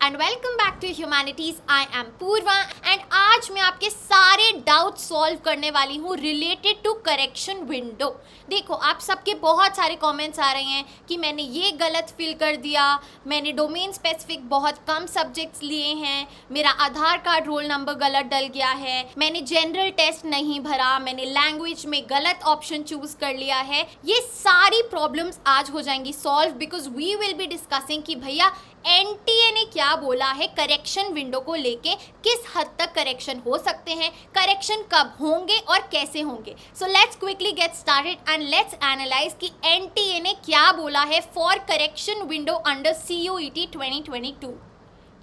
And welcome back to humanities. I am Purva and आज मैं आपके सारे डाउट सॉल्व करने वाली हूँ रिलेटेड टू करेक्शन विंडो। देखो, आप सबके बहुत सारे कमेंट्स आ रहे हैं कि मैंने ये गलत फिल कर दिया, मैंने डोमेन स्पेसिफिक बहुत कम सब्जेक्ट्स लिए हैं, मेरा आधार कार्ड रोल नंबर गलत डल गया है, मैंने जनरल टेस्ट नहीं भरा, मैंने लैंग्वेज में गलत ऑप्शन चूज कर लिया है। ये सारी प्रॉब्लम्स आज हो जाएंगी solve because we will be discussing कि भैया एनटीए ने क्या बोला है करेक्शन विंडो को लेके, किस हद तक करेक्शन हो सकते हैं, करेक्शन कब होंगे और कैसे होंगे। So let's quickly get started and let's analyse कि एनटीए ने क्या बोला है for correction window under CUET 2022।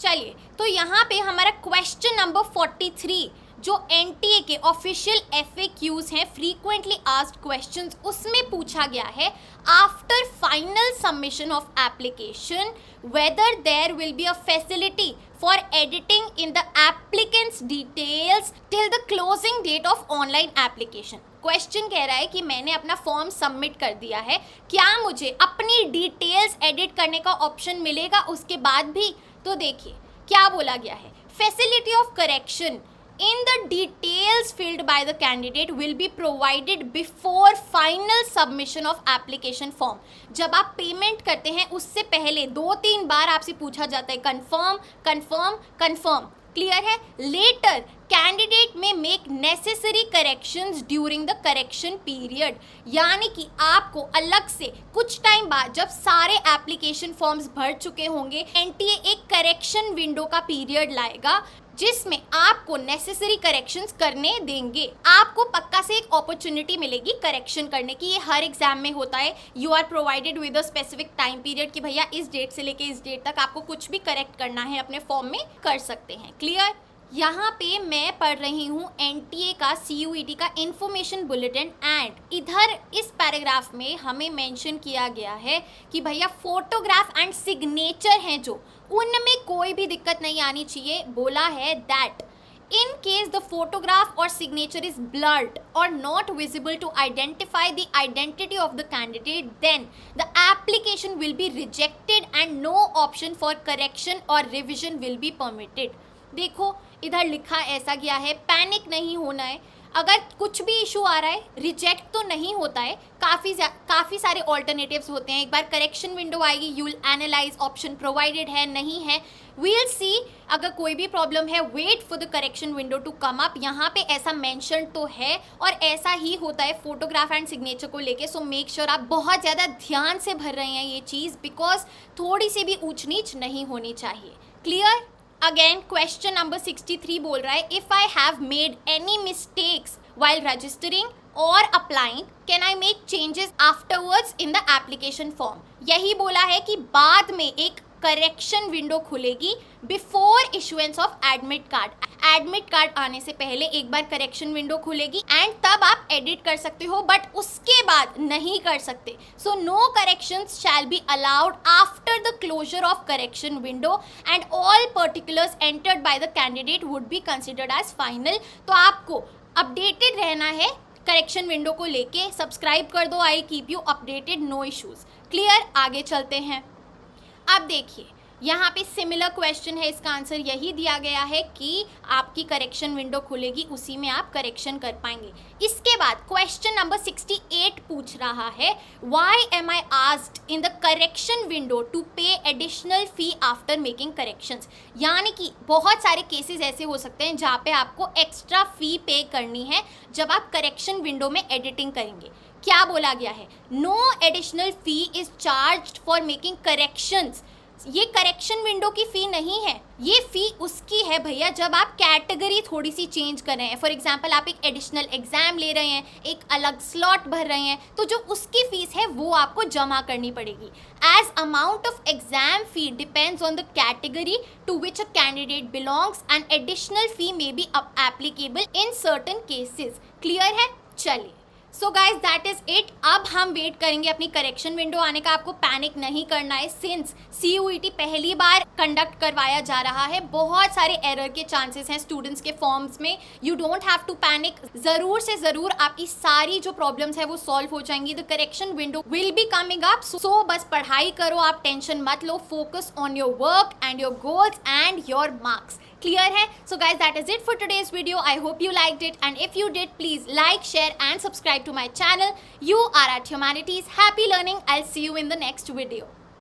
चलिए, तो यहाँ पे हमारा क्वेश्चन नंबर 43 जो एनटीए के ऑफिशियल FAQs हैं, फ्रीक्वेंटली आस्क्ड क्वेश्चंस, उसमें पूछा गया है after final submission of application whether there will be a facility for editing in the applicant's details till the closing date of online application। Question कह रहा है कि मैंने अपना फॉर्म सबमिट कर दिया है, क्या मुझे अपनी डिटेल्स एडिट करने का ऑप्शन मिलेगा उसके बाद भी। तो देखिए क्या बोला गया है, facility of correction in the details filled by the candidate will be provided before final submission of application form। जब आप पेमेंट करते हैं उससे पहले 2-3 बार आपसे पूछा जाता है कंफर्म कंफर्म कंफर्म, क्लियर है। लेटर कैंडिडेट में make necessary corrections during the correction period, यानी कि आपको अलग से कुछ टाइम बाद जब सारे एप्लीकेशन फॉर्म्स भर चुके होंगे, एनटीए एक करेक्शन विंडो का पीरियड लाएगा जिसमें आपको नेसेसरी करेक्शंस करने देंगे। आपको पक्का से एक अपॉर्चुनिटी मिलेगी करेक्शन करने की, ये हर एग्जाम में होता है। You are provided with a specific time period कि भैया इस डेट से लेके इस डेट तक आपको कुछ भी करेक्ट करना है अपने फॉर्म में कर सकते हैं, क्लियर। यहाँ पे मैं पढ़ रही हूँ एनटीए का सीयूईटी का इंफॉर्मेशन बुलेटिन एंड इधर इस पैराग्राफ में हमें मेंशन किया गया है कि भैया फोटोग्राफ एंड सिग्नेचर हैं जो, उनमें कोई भी दिक्कत नहीं आनी चाहिए। बोला है that in case the photograph or signature is blurred or not visible to identify the identity of the candidate, then the application will be rejected and no option for correction or revision will be permitted। देखो इधर लिखा ऐसा गया है, panic नहीं होना है। अगर कुछ भी इशू आ रहा है रिजेक्ट तो नहीं होता है, काफ़ी सारे ऑल्टरनेटिव्स होते हैं। एक बार करेक्शन विंडो आएगी, you will analyse option provided है नहीं है, वी विल सी। अगर कोई भी प्रॉब्लम है wait for the correction window to come up. यहाँ पे ऐसा मेंशन तो है और ऐसा ही होता है फोटोग्राफ एंड सिग्नेचर को लेके। सो मेक श्योर आप बहुत ज़्यादा ध्यान से भर रहे हैं ये चीज़, बिकॉज थोड़ी सी भी ऊंच नीच नहीं होनी चाहिए, क्लियर। अगेन क्वेश्चन नंबर 63 बोल रहा है if I have made any mistakes while registering or applying can I make changes afterwards in the application form। यही बोला है कि बाद में एक करेक्शन विंडो खुलेगी before issuance of admit card. Admit card आने से पहले एक बार करेक्शन विंडो खुलेगी एंड तब आप एडिट कर सकते हो, बट उसके बाद नहीं कर सकते। So no corrections shall be allowed after the closure of correction window and all particulars entered by the candidate would be considered as final. तो आपको अपडेटेड रहना है करेक्शन विंडो को लेके, सब्सक्राइब कर दो, I keep you updated, no issues, clear. आगे चलते हैं। अब देखिए यहाँ पे सिमिलर क्वेश्चन है, इसका आंसर यही दिया गया है कि आपकी करेक्शन विंडो खुलेगी, उसी में आप करेक्शन कर पाएंगे। इसके बाद क्वेश्चन नंबर 68 पूछ रहा है why am I asked in the correction window to pay additional fee after making corrections. यानी कि बहुत सारे केसेस ऐसे हो सकते हैं जहाँ पे आपको एक्स्ट्रा फी पे करनी है जब आप करेक्शन विंडो में एडिटिंग करेंगे। क्या बोला गया है, no additional fee is charged for making corrections. ये करेक्शन विंडो की फ़ी नहीं है, ये फ़ी उसकी है भैया जब आप कैटेगरी थोड़ी सी चेंज कर रहे हैं। फॉर एग्जांपल आप एक एडिशनल एग्जाम ले रहे हैं, एक अलग स्लॉट भर रहे हैं, तो जो उसकी फ़ीस है वो आपको जमा करनी पड़ेगी। As amount of exam fee depends on the category to which a candidate belongs and additional fee may be applicable in certain cases, clear है। चलिए so guys that is it. अब हम वेट करेंगे अपनी करेक्शन विंडो आने का। आपको panic नहीं करना है, सिंस CUET पहली बार कंडक्ट करवाया जा रहा है। बहुत सारे एरर के चांसेस हैं स्टूडेंट्स के फॉर्म्स में। You don't have to panic. जरूर से जरूर आपकी सारी जो प्रॉब्लम्स है वो सॉल्व हो जाएंगी। The correction window will be coming up. So बस पढ़ाई करो, आप टेंशन मत लो, focus on your work and your goals and your marks. Clear है? So guys, that is it for today's video. I hope you liked it, and if you did, please like, share and subscribe to my channel. You are at Humanities. Happy learning. I'll see you in the next video.